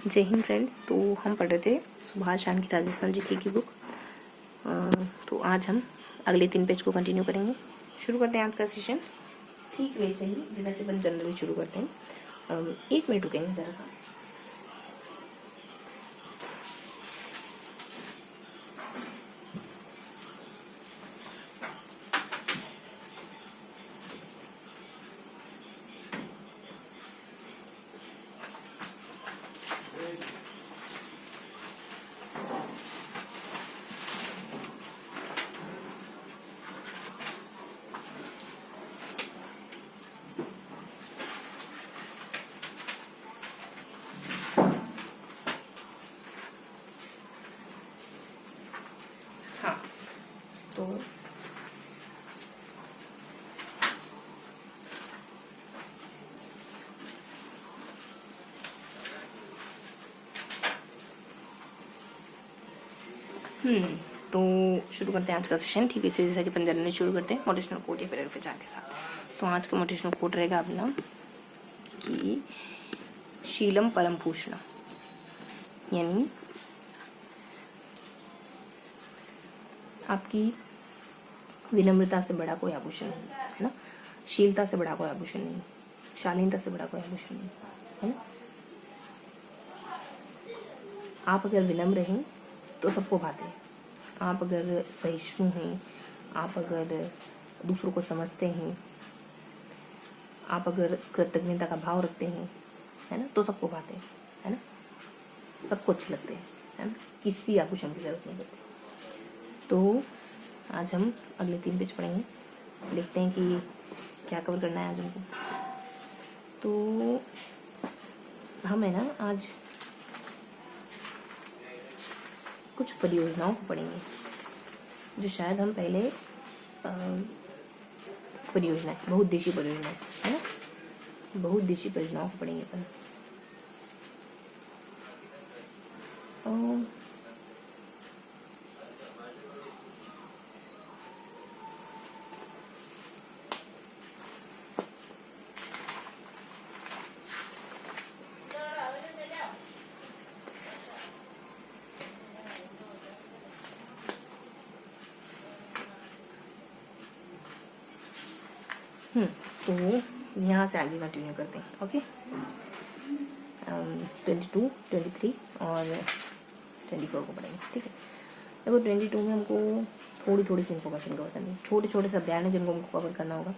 जय हिंद फ्रेंड्स। तो हम पढ़ रहे थे सुभाष शान की राजस्थान जीके की बुक। तो आज हम अगले 3 पेज को कंटिन्यू करेंगे। शुरू करते हैं आज का सेशन ठीक वैसे ही जैसा कि अपन जनरली शुरू करते हैं। 1 मिनट रुकेंगे ज़रा सा। हाँ, तो तो शुरू करते हैं आज का सेशन ठीक इसी जैसा कि अपन जनरली शुरू करते हैं मोटिवेशनल कोट या पैराग्राफ के साथ। तो आज का मोटिवेशनल कोट रहेगा अपना कि शीलम परम भूषण, यानी आपकी विनम्रता से बड़ा कोई आभूषण नहीं है ना, शीलता से बड़ा कोई आभूषण नहीं, शालीनता से बड़ा कोई आभूषण नहीं है ना। आप अगर विनम्र हैं तो सबको भाते हैं, आप अगर सहिष्णु हैं, आप अगर दूसरों को समझते हैं, आप अगर कृतज्ञता का भाव रखते हैं है ना, तो सबको भाते हैं है ना, सबको अच्छे लगते हैं है ना, किसी आभूषण की जरूरत नहीं पड़ती। तो आज हम अगले 3 पेज पढ़ेंगे, देखते हैं कि क्या कवर करना है आज हमको। तो हम है ना आज कुछ परियोजनाओं को पढ़ेंगे जो शायद हम पहले परियोजना बहुउद्देशीय परियोजना है ना, बहुउद्देशीय परियोजनाओं को पढ़ेंगे अपन। तो यहाँ से आगे कंटिन्यू करते हैं। ओके, 22, 23 और 24 को पढ़ेंगे। ठीक है, देखो 22 में हमको थोड़ी सी इन्फॉर्मेशन कवर करनी है, छोटे छोटे से अध्याय हैं जिनको हमको कवर करना होगा।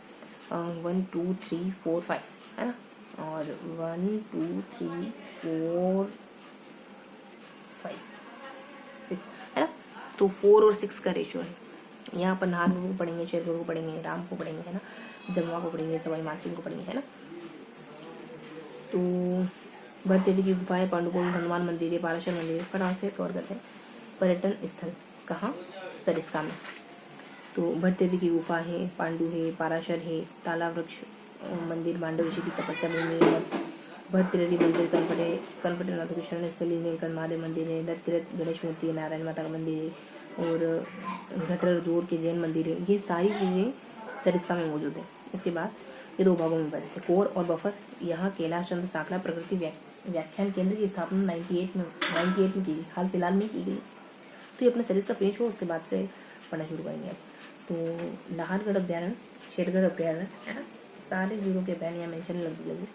1 2 3 4 5 है ना, और 1 2 3 4 5 6 है ना। तो 4 और 6 का रेशियो है। यहाँ पर नार को पढ़ेंगे, शेरगुरु को पढ़ेंगे, राम को पढ़ेंगे है ना, जमुआ को पढ़ेंगे, सवाई मानसिंह को पढ़ेंगे है ना। तो भरतेरी की गुफाएं, पांडुपुर हनुमान मंदिर है, पाराशर मंदिर है, कहाँ से कवर करते हैं। पर्यटन स्थल कहाँ, सरिस्का में। तो भरतेरी की गुफा है, पांडु है, पाराशर है, ताला वृक्ष मंदिर, मांडव ऋषि की तपस्या भूमि है, भरतेरी मंदिर, कनपटे नाथ की शरण स्थली, नीलकंठ महादेव मंदिर है, दत्तीरथ गणेश मूर्ति है, नारायण माता का मंदिर है, और घटर जोर के जैन मंदिर है। ये सारी चीज़ें सरिस्का में मौजूद है। इसके बाद ये 2 भागों में बंटे हैं, कोर और बफर। यहाँ कैलाश चंद्र सांकला प्रकृति व्याख्यान केंद्र की स्थापना 98 में की गई, हाल फिलहाल में की गई। तो ये अपने सरिस्का फिनिश हो, उसके बाद से पढ़ना शुरू करेंगे अब। तो नाहरगढ़ अभ्यारण्य, शेरगढ़ अभ्यारण्य है ना, सारे जगहों के अभ्यारण्य यहाँ मेंशन लगे।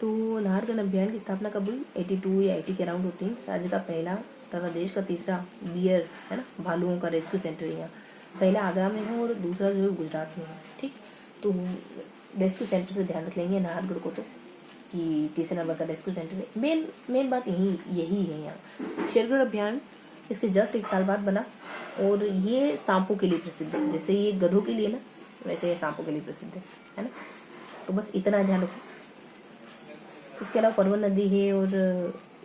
तो नाहरगढ़ अभ्यारण्य की स्थापना कब हुई, 82 या 80 के अराउंड होती है। राज्य का पहला तथा देश का तीसरा बियर है ना, भालुओं का रेस्क्यू सेंटर है यहाँ। पहला आगरा में है और दूसरा जो है गुजरात में है। ठीक, तो रेस्क्यू सेंटर से ध्यान रख लेंगे नाहरगढ़ को, तो कि तीसरे नंबर का रेस्क्यू सेंटर है। मेन बात यही है यहाँ। शेरगढ़ अभ्यारण्य इसके जस्ट 1 साल बाद बना, और ये सांपों के लिए प्रसिद्ध है। जैसे ये गधों के लिए ना, वैसे ये सांपों के लिए प्रसिद्ध है ना। तो बस इतना ध्यान रखो। इसके अलावा परवन नदी है और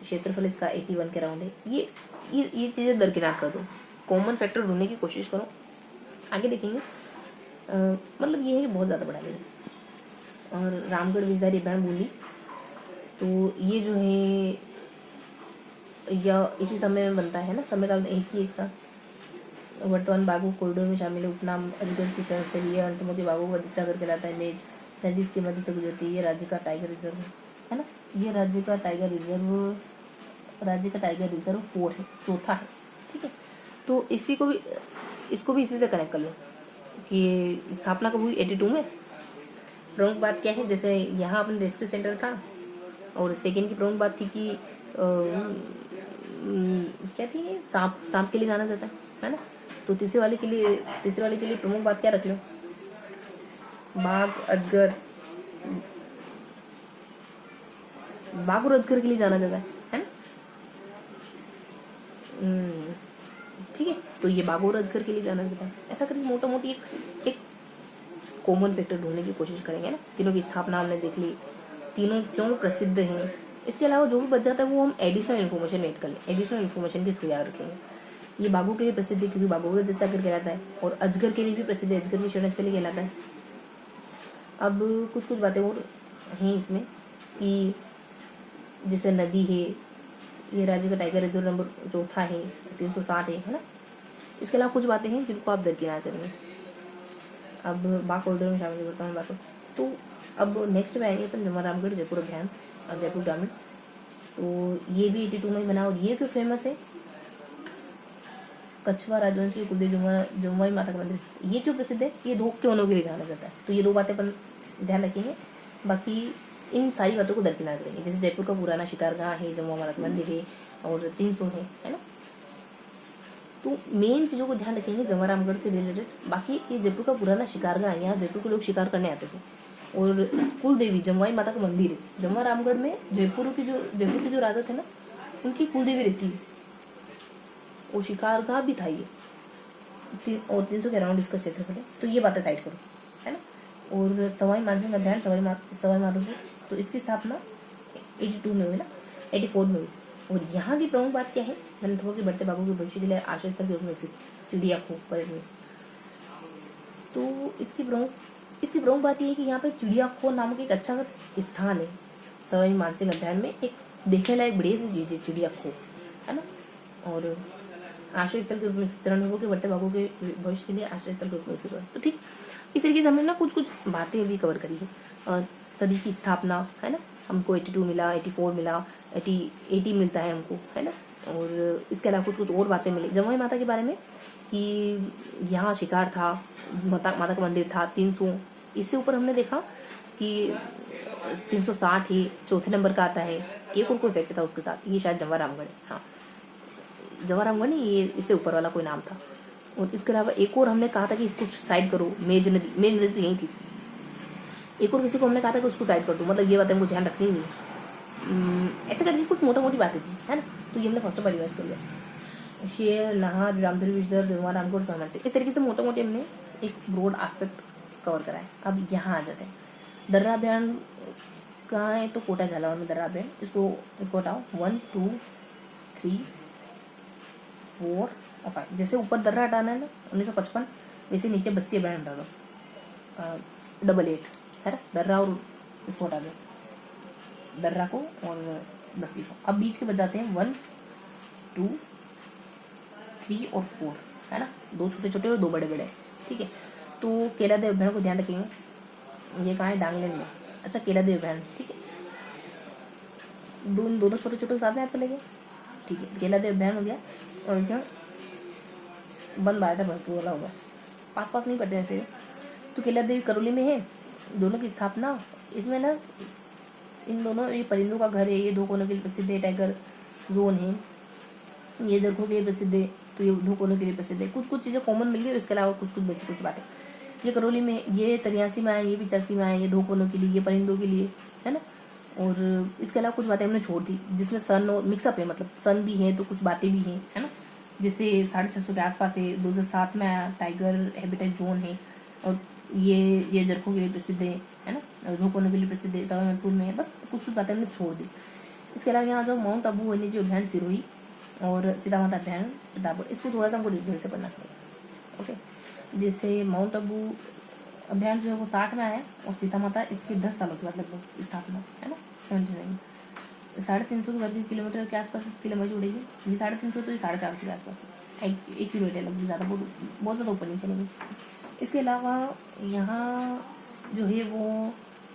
क्षेत्रफल इसका 81 के राउंड है। ये चीज़ें दरकिनार कर दो, कॉमन फैक्टर ढूंढने की कोशिश करो, आगे देखेंगे। मतलब ये है कि बहुत ज़्यादा बड़ा नहीं। और रामगढ़ विजधारी अभ्यारण्य बूंदी, तो ये जो है या इसी समय में बनता है ना, समय काल एक ही इसका। वर्तमान बाघों कॉरिडोर में शामिल है। उपनाम अलीगढ़ की शरण स्थली है, अंतर्मुखी बाघों को दीक्षा करके लाता है। मेज नदी इसके मध्य से गुजरती है। ये राज्य का टाइगर रिजर्व है ना, ये राज्य का टाइगर रिजर्व राज्य का टाइगर रिजर्व 4 है, चौथा है। ठीक है, तो इसको भी इसी से कनेक्ट कर लो कि स्थापना कब हुई 82 में। प्रमुख बात क्या है, जैसे यहाँ अपन रेस्क्यू सेंटर था, और सेकेंड की प्रमुख बात थी कि क्या थी, सांप के लिए जाना जाता है ना। तो तीसरे वाले के लिए प्रमुख बात क्या रख लो, बाघ और अजगर के लिए जाना जाता है ना। ठीक है, तो ये बाघ और अजगर के लिए जाना जाता है। ऐसा करके मोटा मोटी एक कॉमन फैक्टर ढूंढने की कोशिश करेंगे ना। तीनों की स्थापना हमने देख ली, तीनों क्यों प्रसिद्ध हैं। इसके अलावा जो भी बच जाता है वो हम एडिशनल इन्फॉर्मेशन ऐड कर लें, एडिशनल इन्फॉर्मेशन के थ्रू याद रखेंगे। ये बाघों के लिए प्रसिद्ध है क्योंकि बाघों का जच्चा कर कहलाता है, और अजगर के लिए भी प्रसिद्ध है, अजगर की शरणस्थली कहलाता है। अब कुछ बातें और हैं इसमें कि जैसे नदी है, ये राज्य का टाइगर रिजर्व नंबर चौथा है, 360 है ना। इसके अलावा कुछ बातें हैं जिनको आप दरकिनार करेंगे। अब बाघ कॉरिडोर में शामिल करता हूँ बातों। तो अब नेक्स्ट में आएंगे अपन जमरामगढ़ जयपुर अभियान और जयपुर ग्रामीण। तो ये भी 82 में बना, और ये क्यों फेमस है, कछवा राजवंश के कुलदेव जमुई माता का मंदिर, ये क्यों प्रसिद्ध है, ये दो क्यों के लिए जाना जाता है। तो ये दो बातें अपन ध्यान रखेंगे, बाकी इन सारी बातों को दरकिनार करेंगे। जैसे जयपुर का पुराना शिकारगाह है, जमुई माता का मंदिर है, और 300 है ना। तो मेन चीज़ों को ध्यान रखेंगे जमरामगढ़ से रिलेटेड। बाकी ये जयपुर का पुराना शिकारगाह है, यहाँ जयपुर के लोग शिकार करने आते थे, और कुल देवी जमुई माता का मंदिर है। जमरामगढ़ में जयपुर के जो राजा थे ना, उनकी कुल देवी रहती है, और शिकारगाह भी था ये, और 300 के अराउंड इसका क्षेत्रफल है। तो ये बातें साइड करो, है ना। और सवाई मानसिंह अभियान सवाई माधोपुर, तो इसकी स्थापना 82 में हुई ना, 84 में हुई। और यहाँ की प्रमुख बात क्या है, रणथंभौर के बढ़ते बाघों के भविष्य के लिए आश्रय स्थल के रूप में चिड़िया खो पर्यटन। तो इसकी प्रमुख बात यह है कि यहाँ पे चिड़िया खो नामक एक अच्छा स्थान है सवाई मानसिंह अभियान में, एक देखने लायक बढ़िया सी चीज है चिड़िया खो, है ना। और आश्रय स्थल के रूप में रणथंभौर के बढ़ते बाघों के भविष्य के लिए आश्रय स्थल के रूप में। तो ठीक इस तरीके से हमने ना कुछ बातें अभी कवर करी है। सभी की स्थापना, है ना, हमको 82 मिला, 84 मिला, 80 मिलता है हमको, है ना। और इसके अलावा कुछ और बातें मिली जमुई माता के बारे में कि यहाँ शिकार था, माता का मंदिर था 300। इससे ऊपर हमने देखा कि 360 ही चौथे नंबर का आता है। एक और कोई फैक्ट था उसके साथ, ये शायद जवारामगढ़, हाँ जवारामगढ़ नहीं, ये इससे ऊपर वाला कोई नाम था। और इसके अलावा एक और हमने कहा था कि इसको साइड करो, मेज नदी तो यही थी। एक और किसी को हमने कहा था कि उसको साइड कर दो, मतलब ये बातें हमको ध्यान रखनी नहीं। ऐसे करके कुछ मोटा मोटी बातें थी, है ना। तो ये हमने फर्स्ट ऑफ रिवाइज कर लिया। शेर, नाहर, रामधुरी, विजदर, जवारामगढ़, सामान से, इस तरीके से मोटा मोटी हमने एक ब्रॉड एस्पेक्ट कवर करा है। अब यहाँ आ जाते हैं, दर्रा अभियान कहाँ है, तो कोटा झालावाड़ में दर्रा अभियान। इसको हटाओ, 1 2 3 4 और 5। जैसे ऊपर दर्रा हटाना है ना 1955, वैसे नीचे बस्सी अभियान हटा दो, 88 है ना। दर्रा और इसको हटा दो, दर्रा को और बस्ती को। अब बीच के बच जाते हैं 1 2 3 और 4, है ना। 2 छोटे छोटे और 2 बड़े बड़े, ठीक है। तो केला देव अभ्यारण्य को ध्यान रखेंगे, ये कहाँ है, डांगलेन में। अच्छा, केला देव अभ्यारण्य, ठीक है। दोनों छोटे छोटे साथ में याद कर लेंगे, ठीक है। केला देव अभ्यारण्य हो गया, और क्या बंद बारटा भरपूर वाला होगा, पास नहीं पड़ते ऐसे। तो केला देवी करौली में है, दोनों की स्थापना इसमें ना, इन दोनों, ये परिंदों का घर है, ये 2 कोनों के लिए प्रसिद्ध है, टाइगर जोन है, ये जरखों के लिए प्रसिद्ध है, तो ये 2 कोनों के लिए प्रसिद्ध है। कुछ चीज़ें कॉमन मिल गई, और इसके अलावा कुछ बची कुछ बातें। ये करौली में, ये 83 में आए, ये 85 में आए, ये 2 कोनों के लिए, ये परिंदों के लिए, है ना। और इसके अलावा कुछ बातें हमने छोड़ दी, जिसमें सन और मिक्सअप है, मतलब सन भी है तो कुछ बातें भी हैं, है ना। जैसे 650 के आसपास है, 2007 में आया, टाइगर हैबिटेट जोन है, और ये जरखों के लिए प्रसिद्ध है ना, 2 कोनों के लिए प्रसिद्ध है, सवाईमाधोपुर में है। बस कुछ बातें हमने छोड़ दी। इसके अलावा यहाँ जो माउंट आबू वन्यजीव अभ्यारण्य सिरोही और सीता माता अभ्यारण्य प्रतापगढ़, इसको थोड़ा सा हमको डिटेल से पढ़ना पड़ेगा, ओके। जैसे माउंट आबू अभ्यारण्य जो है वो 60 में आया, और सीता माता इसकी 10 सालों के बाद लगभग स्थापना, है ना, 79। 350 वर्ग किलोमीटर के आसपास इसकी लंबाई जोड़ेगी। ये 350, तो ये 450 के आसपास, 1 किलोमीटर लगभग, ज़्यादा बहुत ज़्यादा ऊपर नहीं चलेगी। इसके अलावा यहाँ जो है वो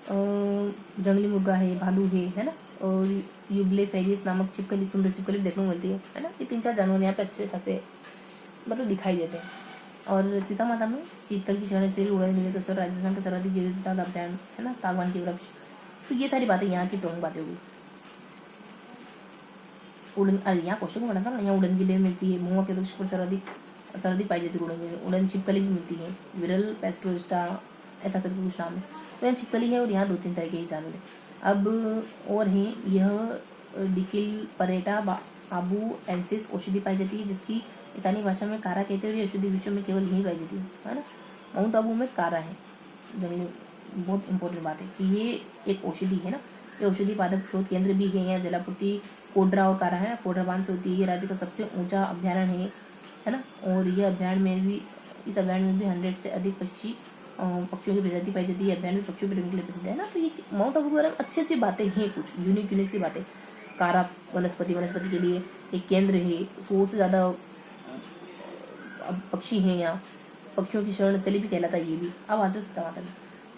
जंगली मुर्गा है, भालू है ना, और युबले फेरिस नामक छिपकली, सुंदर छिपकली देखने को मिलती है ना। ये 3-4 जानवर यहाँ पे अच्छे खासे मतलब दिखाई देते हैं। और सीता माता में चीतल की शरण से उड़न गिले कसर, राजस्थान का सर्वाधिक जीवित अभ्यारण है ना, सागवान के वृक्ष। तो ये सारी बातें यहाँ की प्रमुख बातें होगी। उड़न, यहाँ क्वेश्चन को बना था ना, यहाँ उड़न गिले मिलती है, महुआ के वृक्ष पर सर्वाधिक पाई जाती है उड़न गिले, उड़न छिपकली भी मिलती है, विरल पेस्ट्रोस्टा ऐसा करके कुछ नाम है। तो यहाँ छिपकली है और यहाँ 2-3 तरह के ही जानवर है। अब और है यह डिकिल परेटा आबू एंसिस औषधि पाई जाती है, जिसकी स्थानीय भाषा में कारा कहते हैं और ये औषधि विश्व में केवल यहीं पाई जाती है ना। माउंट आबू में कारा है जंगली, बहुत इंपॉर्टेंट बात है कि ये एक औषधि है ना। ये औषधि पादप शोध केंद्र भी है। यहाँ जलापूर्ति कोडरा और कारा है, कोडरा बांध से होती है। ये राज्य का सबसे ऊंचा अभ्यारण्य है ना। और ये अभ्यारण्य में भी, इस अभ्यारण्य में भी 100 से अधिक पक्षियों की प्रजाति पाई जाती है। अभ्यारण्य पक्षियों के रंग के लिए प्रसिद्ध है ना। तो ये माउंट आबू के बारे में अच्छी अच्छी बातें हैं, कुछ यूनिक सी बातें। कारा वनस्पति के लिए एक केंद्र है, 100 से ज़्यादा पक्षी हैं यहाँ, पक्षियों की शरण स्थली भी कहलाता है ये भी। अब आ जाओ सीता माता में।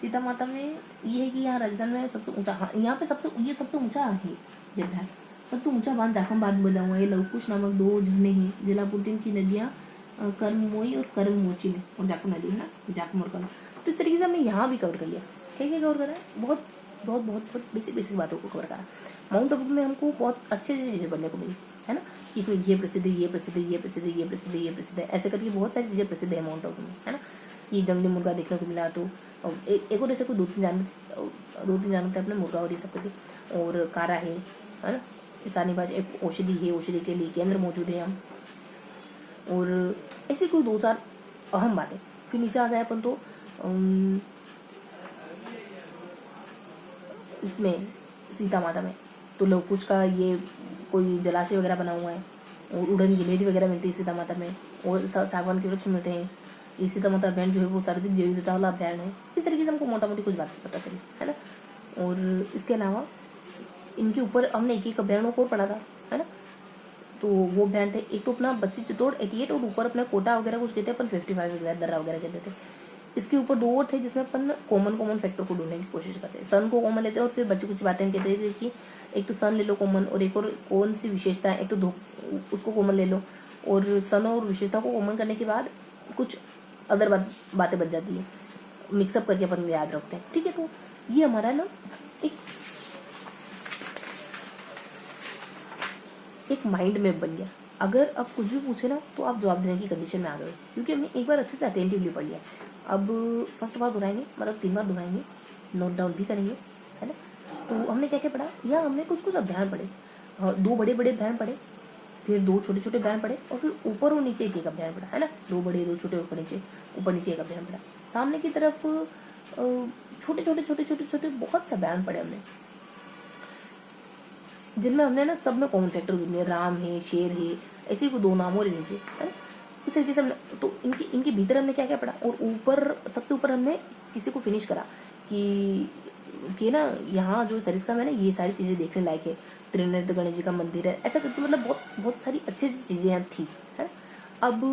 सीता माता में ये है कि यहाँ राजस्थान में सबसे ऊंचा, हाँ यहाँ पे सबसे ऊंचा है ये भैर, सबसे ऊंचा बांध जाखम बांध बना हुआ है। लवकुश नामक 2 झरने हैं। जिलापुर की नदियाँ कर्ममोई और कर्ममोची में, और जाखम नदी है ना, जाखम और कर्म। तो इस तरीके से हमने यहाँ भी कवर कर लिया। क्या क्या कवर करा है? बहुत बहुत बहुत बहुत बेसिक बातों को कवर करा। माउंट आबू में हमको बहुत अच्छी चीज़ें बनने को मिली है ना, कि इसमें ये प्रसिद्ध है, ये प्रसिद्ध है, ये प्रसिद्ध है, ये प्रसिद्ध है, ये प्रसिद्ध है, ऐसे करके बहुत सारी चीज़ें प्रसिद्ध है माउंट आबू में है ना। ये जंगली मुर्गा देखने को मिला। तो एक और ऐसे कोई 2-3 जानवर थे अपने, मुर्गा और ये सब करके। और कारा है ना। स्थानीय भाषा एक औषधि है, औषधि के लिए केंद्र मौजूद है हम। और ऐसी कोई 2-4 अहम बातें। फिर नीचे आ जाए अपन तो इसमें सीता माता में तो लवकुश का ये कोई जलाशय वगैरह बना हुआ है, और उड़न गिलेरी वगैरह मिलती है सीता माता में, और सागवान के वृक्ष मिलते हैं। ये सीता माता अभ्यारण्य जो है वो सर्वाधिक जैविकता वाला अभ्यारण्य है। इस तरीके से हमको मोटा मोटी कुछ बातें पता चली है ना। और इसके अलावा इनके ऊपर हमने एक अभ्यारण्य को पढ़ा था है ना। तो वो अभ्यारण्य थे, एक तो अपना बस्सी चित्तौड़ 88, और ऊपर अपना कोटा वगैरह कुछ कहते हैं अपन 55 वगैरह, दर्रा वगैरह कहते थे। इसके ऊपर 2 और थे जिसमें अपन कॉमन फैक्टर को ढूंढने की कोशिश करते हैं। सन को कॉमन लेते हैं और फिर बच्चे कुछ बातें कहते थे कि एक तो सन ले लो कॉमन, और एक और कौन सी विशेषता है, एक तो उसको कॉमन ले लो, और सन और विशेषता को कॉमन करने के बाद कुछ अदर बातें बच जाती है, मिक्सअप करके अपन याद रखते हैं। ठीक है, तो ये हमारा ना एक माइंड मैप बन गया। अगर अब कुछ भी पूछे ना तो आप जवाब देने की कंडीशन में आ गए, क्योंकि हमने एक बार अच्छे से अटेंटिवली पढ़ लिया। अब फर्स्ट बार दोहराएंगे, मतलब 3 बार दोहराएंगे, नोट डाउन भी करेंगे है ना। तो हमने क्या क्या पढ़ा, या हमने कुछ अभ्यारण पढ़े। 2 बड़े अभ्यारण पढ़े, फिर 2 छोटे अभ्यारण पढ़े, और फिर ऊपर और नीचे एक अभ्यारण पढ़ा है ना। 2 बड़े 2 छोटे, ऊपर नीचे एक अभ्यारण पढ़ा। सामने की तरफ छोटे बहुत से अभ्यारण पढ़े हमने, जिनमें हमने ना सब में कॉमन फैक्टर ढूंढे। राम है, शेर है, ऐसे ही 2 नाम और नीचे है ना। इस तरीके से हमने तो इनके भीतर हमने क्या क्या पढ़ा, और ऊपर सबसे ऊपर हमने किसी को फिनिश करा कि ना यहाँ जो सरिस्का में ना ये सारी चीजें देखने लायक है। त्रिनेत्र गणेश जी का मंदिर है, ऐसा करके मतलब बहुत सारी अच्छी चीजें यहाँ थी है। अब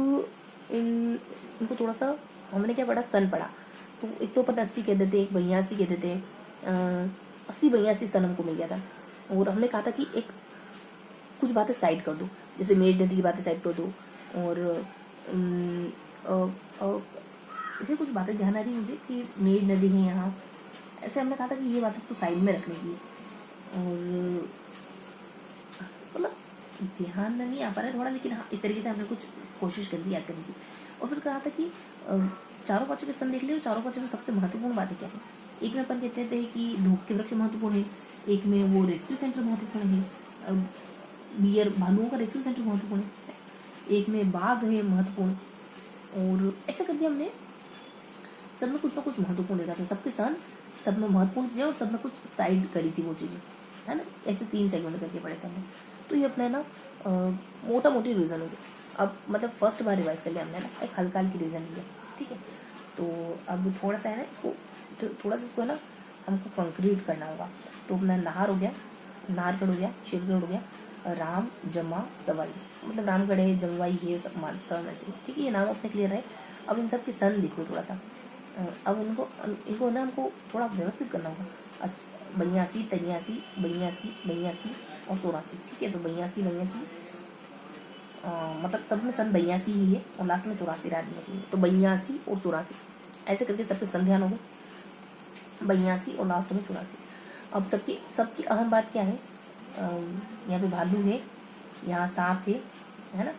इनको थोड़ा सा हमने क्या पढ़ा, सन पढ़ा। तो एक तो अपन 80 कहते थे, एक 82 कहते थे, 80-82 सन हमको मिल गया था। और हमने कहा था कि एक कुछ बातें साइड कर दो, जैसे मेज नदी की बातें साइड कर दो, और ऐसे कुछ बातें ध्यान आ रही मुझे कि मेज नदी है यहाँ, ऐसे हमने कहा था कि ये बातें तो साइड में रखने की। और मतलब ध्यान नहीं आ पा रहा है थोड़ा, लेकिन हाँ इस तरीके से हमने कुछ कोशिश कर दी याद करने की। और फिर कहा था कि 4-5 क्वेश्चन देख लिया, 4-5 में सबसे महत्वपूर्ण बातें क्या है। एक में अपन कहते थे कि धूप के वृक्ष महत्वपूर्ण है, एक में वो रेस्क्यू सेंटर महत्वपूर्ण है, बियर भालुओं का रेस्क्यू सेंटर महत्वपूर्ण है, एक में बाघ है महत्वपूर्ण। और ऐसा करके हमने सब में कुछ ना कुछ महत्वपूर्ण देखा था। सबके सन, सब में महत्वपूर्ण चीजें, और सब में कुछ साइड करी थी वो चीजें है ना। ऐसे 3 सेगमेंट करके पढ़े थे हमने। तो ये अपना ना मोटा मोटी रिविजन हो गया। अब मतलब फर्स्ट बार रिवाइज कर लिया हमने ना, एक हल्का हल्की रिविजन लिया। ठीक है, तो अब थोड़ा सा है ना इसको, तो थोड़ा सा इसको है ना हमको कंक्रीट करना होगा। तो अपना नाहर हो गया, नाहरगढ़ हो गया, शेरगढ़ हो गया, राम जमा सवाई, मतलब रामगढ़ है, जमवाई है, समान से। ठीक है, ये नाम अपने क्लियर है। अब इन सब के सन लिखो थोड़ा सा। अब इनको ना हमको थोड़ा व्यवस्थित करना होगा। 82, 83, 82, और 84, ठीक है। तो 82 82 मतलब सब में सन 82 ही है और लास्ट में 84 ऐड निकली, तो 82 और 84 ऐसे करके सबके सन ध्यान हो गए, 82 और लास्ट में 84। अब सबकी सबकी अहम बात क्या है, यहाँ पे भालू है, यहाँ सांप है ना,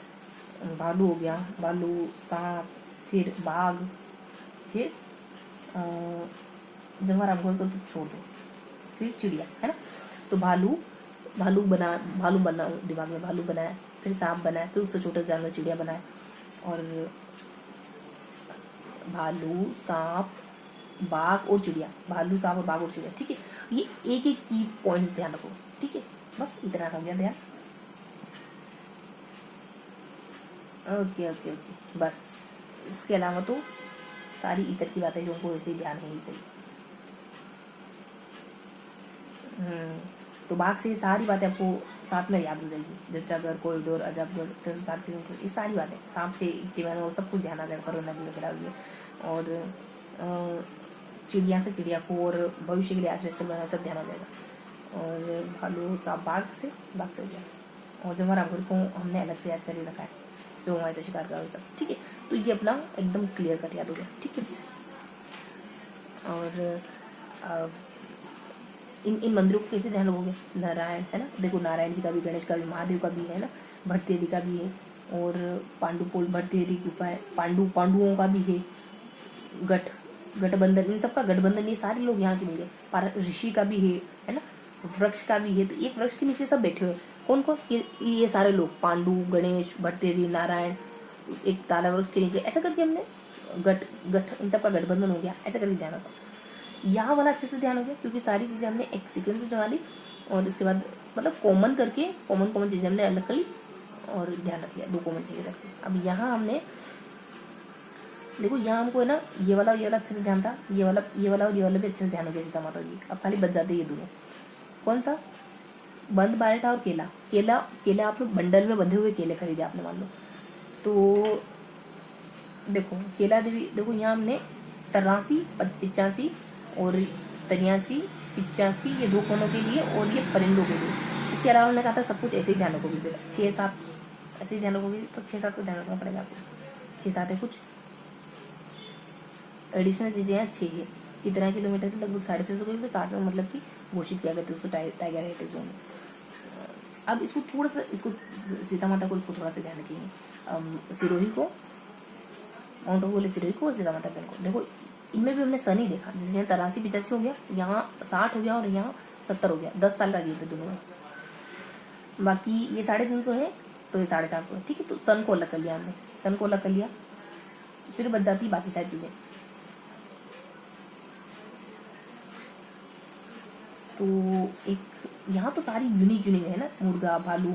भालू हो गया, भालू, सांप, फिर बाघ, फिर जंगल रामघोर को तो छोड़ दो, फिर चिड़िया, है ना। तो भालू बना दिमाग में, भालू बनाया, फिर सांप बनाया, फिर उससे छोटे जानवर चिड़िया बनाया, और भालू, सांप, बाघ और चिड़िया, भालू, सांप और बाघ और चिड़िया, ठीक है। ये एक एक की पॉइंट ध्यान रखो, ठीक है। बस इतना हो गया ध्यान। ओके ओके ओके, बस इसके अलावा तो सारी इतर की बातें जो उनको वैसे ही ध्यान है ही सही। तो बाघ से सारी बातें आपको साथ में याद हो जाएगी, जच्चागढ़, कोरिडोर, अजबगढ़, 307 किलोमीटर, ये सारी बातें। सांप से टिमैन और सब कुछ ध्यान आ जाएगा, करोना की वगैरह हुई, और चिड़िया से चिड़िया को और भविष्य के लिए आज रास्ते में सब ध्यान आ जाएगा। और भालू, सांप, बाघ से हो गया, और जब हमारा रामगढ़ को हमने अलग से याद कर रखा है, जो हमारे तो शिकार का सब, ठीक है। तो ये अपना एकदम क्लियर कट याद हो गया, ठीक है। और इन मंदिरों को कैसे ध्यान रखोगे, नारायण, है ना, देखो नारायण जी का भी, गणेश का भी, महादेव का भी है ना, भरतेरी का भी है, और पांडुपोल भरतेरी गुफा है, पांडुओं का भी है, गठबंधन, इन सबका गठबंधन, ये सारे लोग यहाँ के मिले, ऋषि का भी है ना, वृक्ष का भी है। तो एक वृक्ष के नीचे सब बैठे हुए, कौन कौन, ये सारे लोग, पांडु, गणेश, भरतेरी, नारायण, एक ताला वृक्ष के नीचे, ऐसा करके हमने गठ इन सबका गठबंधन हो गया, ऐसा करके ध्यान रखा। यहाँ वाला अच्छे से ध्यान हो गया, क्योंकि सारी चीजें हमने एक सीक्वेंस में जमा ली, और इसके बाद मतलब कॉमन करके कॉमन चीजें हमने अलग कर ली और ध्यान रख लिया, 2 कॉमन चीजें रख ली। अब यहाँ हमने देखो, यहाँ हमको है ना, ये वाला अच्छे से ध्यान था, ये वाला भी अच्छे से ध्यान हो गया सीता माता जी। अब खाली बच जाते ये दोनों, कौन सा, बंद बारेठा और केला आप लोग बंडल में बंधे हुए केले खरीदे आपने, मान लो। तो देखो केला देवी, देखो यहाँ हमने 83, 85 और 83, 85 ये 2 कोनों के लिए, और ये परिंदों के लिए। इसके अलावा हमने कहा था सब कुछ ऐसे ही ध्यान रखोगे, फिर 6-7 ऐसे ही ध्यान रखोगे, तो 6-7 को ध्यान रखना पड़ेगा आपको। 6-7 है, कुछ एडिशनल चीजें यहाँ 6 है। कितना किलोमीटर की, लगभग 650 किलोमीटर, 60 में मतलब कि घोषित किया गया था उसको टाइगर हेरिटेज जोन। अब इसको थोड़ा सा, इसको सीता माता को इसको थोड़ा सा ध्यान रखिए, सिरोही को, माउंट आबू वाले सिरोही को और सीता माता को। देखो इनमें भी हमने सन ही देखा, जैसे यहाँ 83-85 हो गया, यहाँ 60 हो गया और यहाँ 70 हो गया, 10 साल का गैप है दोनों में। बाकी ये 350 है, तो ये 450 है, ठीक है। तो सन को अलग कर लिया हमने, सन को अलग कर लिया, फिर बच जाती बाकी सारी चीजें। तो एक यहाँ तो सारी यूनिक है ना, मुर्गा, भालू,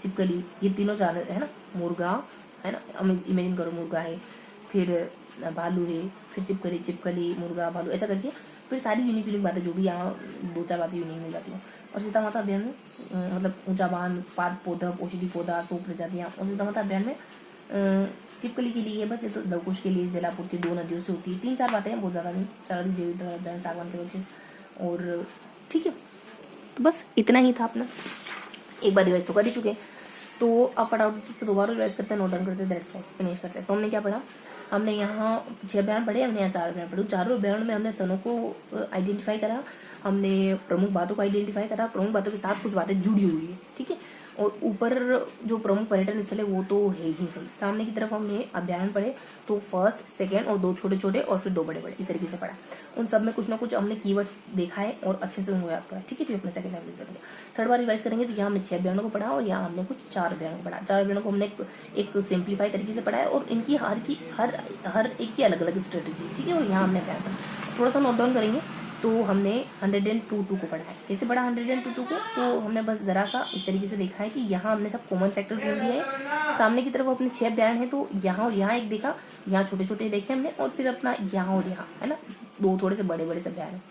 छिपकली, ये तीनों जानवर है ना, मुर्गा है ना, इमेजिन करो, मुर्गा है, फिर भालू है, फिर छिपकली, मुर्गा, भालू, ऐसा करके फिर सारी यूनिक बातें, जो भी यहाँ 2-4 बातें यूनिक मिल जाती हैं। और सीता माता अभियान में मतलब ऊंचा बांध, पाद पौधा, औषधि पौधा, 100 प्रजातियाँ। और सीता माता अभियान में छिपकली के लिए बस, ये तो लवकुश के लिए जलापूर्ति 2 नदियों से होती है। 3-4 बातें हैं, बहुत ज़्यादा नहीं, सारा जैविक अभियान, सागवान के वृक्ष, और ठीक है। तो बस इतना ही था अपना, एक बार रिवाइज तो कर ही चुके हैं। तो अब फटाफट से दोबारा रिवाइज करते हैं, नोट डाउन करते हैं, दैट्स ऑल, फिनिश करते हैं। तो हमने क्या पढ़ा, हमने यहाँ 6 अभियान पढ़े, हमने यहाँ 4 अभियान पढ़े। चारों अभियान में हमने सनों को आइडेंटिफाई करा, हमने प्रमुख बातों को आइडेंटिफाई करा, प्रमुख बातों के साथ कुछ बातें जुड़ी हुई है, ठीक है। और ऊपर जो प्रमुख पर्यटन स्थल है वो तो है ही सही। सामने की तरफ हमने अभ्यारण पढ़े, तो फर्स्ट, सेकेंड और 2 छोटे छोटे और फिर 2 बड़े बड़े, इस तरीके से पढ़ा। उन सब में कुछ ना कुछ हमने कीवर्ड्स देखा है और अच्छे से उनको याद करा, ठीक है। तो अपने सेकंड लैंग्वेज से थर्ड बार रिवाइज करेंगे, तो यहाँ हमने 6 अभियानों को पढ़ा और यहाँ हमने कुछ 4 अभियानों को पढ़ा। 4 अभियानों को हमने एक सिंप्लीफाई तरीके से पढ़ा है, और इनकी हर एक की अलग अलग स्ट्रेटेजी, ठीक है। और यहाँ हमने अभ्यान पढ़ा, थोड़ा सा नोट डाउन करेंगे। तो हमने 102 को पढ़ा है। कैसे पढ़ा 102 को, तो हमने बस जरा सा इस तरीके से देखा है कि यहाँ हमने सब कॉमन फैक्टर ढूंढ दिए हैं। सामने की तरफ अपने 6 अभियान है, तो यहाँ और यहाँ एक देखा, यहाँ छोटे छोटे देखे हमने, और फिर अपना यहाँ और यहाँ है ना 2 थोड़े से बड़े बड़े से अभियान है,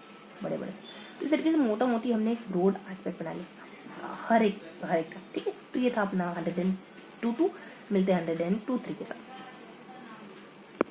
बड़े बड़े से। तो इस तरीके से मोटा मोटी हमने एक ब्रॉड एस्पेक्ट बना लिया हर एक का, ठीक है। तो ये था अपना 102। मिलते हैं 102 के साथ।